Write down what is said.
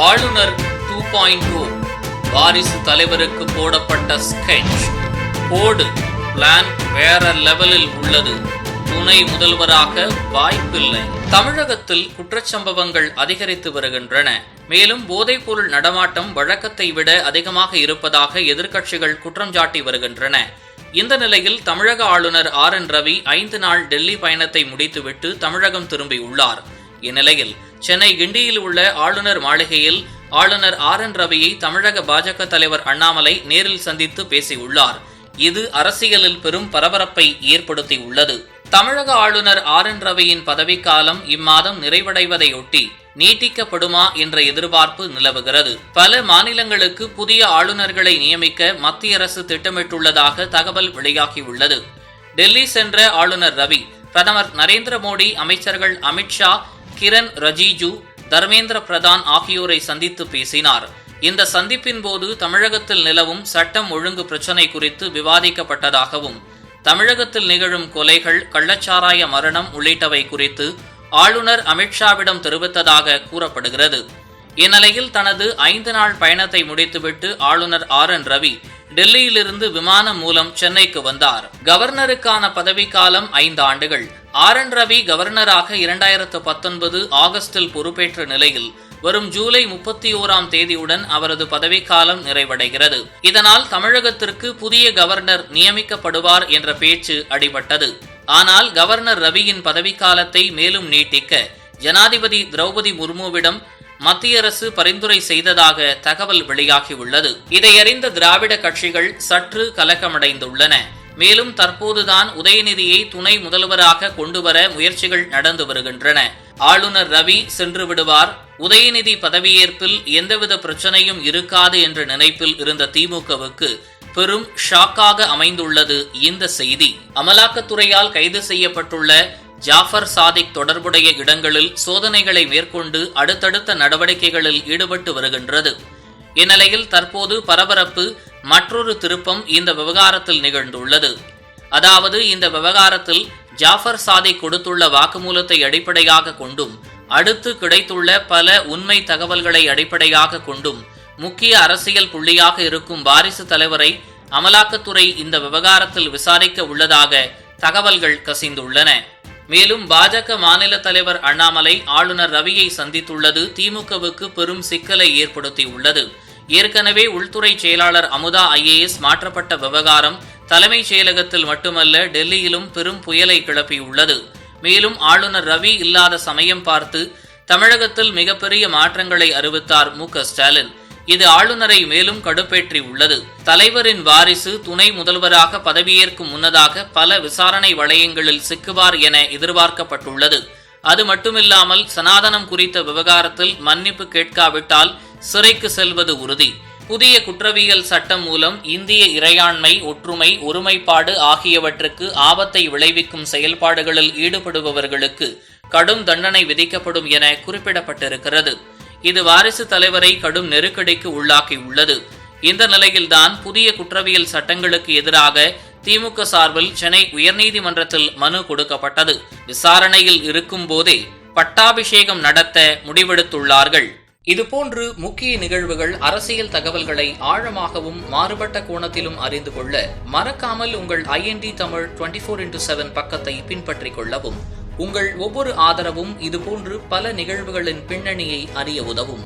ஆளுநர் 2.0 வாரிசு தலைவருக்கு போடப்பட்ட ஸ்கெட்ச். போடு பிளான் வேற லெவலில் உள்ளது. துணை முதல்வராக வாய்ப்பில்லை. தமிழகத்தில் குற்றச்சம்பவங்கள் அதிகரித்து வருகின்றன. மேலும் போதைப்பொருள் நடமாட்டம் வழக்கத்தை விட அதிகமாக இருப்பதாக எதிர்க்கட்சிகள் குற்றம் சாட்டி வருகின்றன. இந்த நிலையில் தமிழக ஆளுநர் RN ரவி 5 நாள் டெல்லி பயணத்தை முடித்துவிட்டு தமிழகம் திரும்பியுள்ளார். இந்நிலையில் சென்னை கிண்டியில் உள்ள ஆளுநர் மாளிகையில் ஆளுநர் RN ரவியை தமிழக பாஜக தலைவர் அண்ணாமலை நேரில் சந்தித்து பேசியுள்ளார். இது அரசியலில் பெரும் பரபரப்பை ஏற்படுத்தியுள்ளது. தமிழக ஆளுநர் RN ரவியின் பதவிக்காலம் இம்மாதம் நிறைவடைவதையொட்டி நீட்டிக்கப்படுமா என்ற எதிர்பார்ப்பு நிலவுகிறது. பல மாநிலங்களுக்கு புதிய ஆளுநர்களை நியமிக்க மத்திய அரசு திட்டமிட்டுள்ளதாக தகவல் வெளியாகியுள்ளது. டெல்லி சென்ற ஆளுநர் ரவி பிரதமர் நரேந்திர மோடி, அமைச்சர்கள் அமித்ஷா, கிரண் ரிஜிஜு, தர்மேந்திர பிரதான் ஆகியோரை சந்தித்து பேசினார். இந்த சந்திப்பின் போது தமிழகத்தில் நிலவும் சட்டம் ஒழுங்கு பிரச்சினை குறித்து விவாதிக்கப்பட்டதாகவும் தமிழகத்தில் நிகழும் கொலைகள், கள்ளச்சாராய மரணம் உள்ளிட்டவை குறித்து ஆளுநர் அமித்ஷாவிடம் தெரிவித்ததாக கூறப்படுகிறது. இந்நிலையில் தனது 5 நாள் பயணத்தை முடித்துவிட்டு ஆளுநர் RN ரவி டெல்லியிலிருந்து விமானம் மூலம் சென்னைக்கு வந்தார். கவர்னருக்கான பதவிக்காலம் 5 ஆண்டுகள். RN ரவி கவர்னராக 2019 ஆகஸ்டில் பொறுப்பேற்ற நிலையில் வரும் ஜூலை 31ஆம் தேதியுடன் அவரது பதவிக்காலம் நிறைவடைகிறது. இதனால் தமிழகத்திற்கு புதிய கவர்னர் நியமிக்கப்படுவார் என்ற பேச்சு அடிபட்டது. ஆனால் கவர்னர் ரவியின் பதவிக்காலத்தை மேலும் நீட்டிக்க ஜனாதிபதி திரௌபதி முர்முவிடம் மத்திய அரசு பரிந்துரை செய்ததாக தகவல் வெளியாகியுள்ளது. இதையறிந்த திராவிட கட்சிகள் சற்று கலக்கமடைந்துள்ளன. மேலும் தற்போதுதான் உதயநிதியை துணை முதல்வராக கொண்டுவர முயற்சிகள் நடந்து வருகின்றன. ஆளுநர் ரவி சென்று விடுவார், உதயநிதி பதவியேற்பில் எந்தவித பிரச்சனையும் இருக்காது என்ற நினைப்பில் இருந்த திமுகவுக்கு பெரும் ஷாக்காக அமைந்துள்ளது இந்த செய்தி. அமலாக்கத்துறையால் கைது செய்யப்பட்டுள்ள ஜாஃபர் சாதிக் தொடர்புடைய இடங்களில் சோதனைகளை மேற்கொண்டு அடுத்தடுத்த நடவடிக்கைகளில் ஈடுபட்டு வருகின்றது. இந்நிலையில் தற்போது பரபரப்பு மற்றொரு திருப்பம் இந்த விவகாரத்தில் நிகழ்ந்துள்ளது. அதாவது இந்த விவகாரத்தில் ஜாஃபர் சாதிக் கொடுத்துள்ள வாக்குமூலத்தை அடிப்படையாக கொண்டும் அடுத்து கிடைத்துள்ள பல உண்மை தகவல்களை அடிப்படையாக கொண்டும் முக்கிய அரசியல் புள்ளியாக இருக்கும் வாரிசு தலைவரை அமலாக்கத்துறை இந்த விவகாரத்தில் விசாரிக்க உள்ளதாக தகவல்கள் கசிந்துள்ளன. மேலும் பாஜக மாநில தலைவர் அண்ணாமலை ஆளுநர் ரவியை சந்தித்துள்ளது திமுகவுக்கு பெரும் சிக்கலை ஏற்படுத்தியுள்ளது. ஏற்கனவே உள்துறை செயலாளர் அமுதா IAS மாற்றப்பட்ட விவகாரம் தலைமைச் செயலகத்தில் மட்டுமல்ல டெல்லியிலும் பெரும் புயலை கிளப்பியுள்ளது. மேலும் ஆளுநர் ரவி இல்லாத சமயம் பார்த்து தமிழகத்தில் மிகப்பெரிய மாற்றங்களை அறிவித்தார் MK ஸ்டாலின். இது ஆளுநரை மேலும் கடுப்பேற்றி உள்ளது. தலைவரின் வாரிசு துணை முதல்வராக பதவியேற்கும் முன்னதாக பல விசாரணை வளையங்களில் சிக்குவார் என எதிர்பார்க்கப்பட்டுள்ளது. அது மட்டுமில்லாமல் சனாதனம் குறித்த விவகாரத்தில் மன்னிப்பு கேட்காவிட்டால் சிறைக்கு செல்வது உறுதி. புதிய குற்றவியல் சட்டம் மூலம் இந்திய இறையாண்மை, ஒற்றுமை, ஒருமைப்பாடு ஆகியவற்றுக்கு ஆபத்தை விளைவிக்கும் செயல்பாடுகளில் ஈடுபடுபவர்களுக்கு கடும் தண்டனை விதிக்கப்படும் என குறிப்பிடப்பட்டிருக்கிறது. இது வாரிசு தலைவரை கடும் நெருக்கடிக்கு உள்ளாக்கியுள்ளது. இந்த நிலையில்தான் புதிய குற்றவியல் சட்டங்களுக்கு எதிராக திமுக சார்பில் சென்னை உயர்நீதிமன்றத்தில் மனு கொடுக்கப்பட்டது. விசாரணையில் இருக்கும் போதே பட்டாபிஷேகம் நடத்த முடிவெடுத்துள்ளார்கள். இதுபோன்று முக்கிய நிகழ்வுகள், அரசியல் தகவல்களை ஆழமாகவும் மாறுபட்ட கோணத்திலும் அறிந்து கொள்ள மறக்காமல் உங்கள் IND தமிழ் 24x7 பக்கத்தை பின்பற்றிக் கொள்ளவும். உங்கள் ஒவ்வொரு ஆதரவும் இதுபோன்று பல நிகழ்வுகளின் பின்னணியை அறிய உதவும்.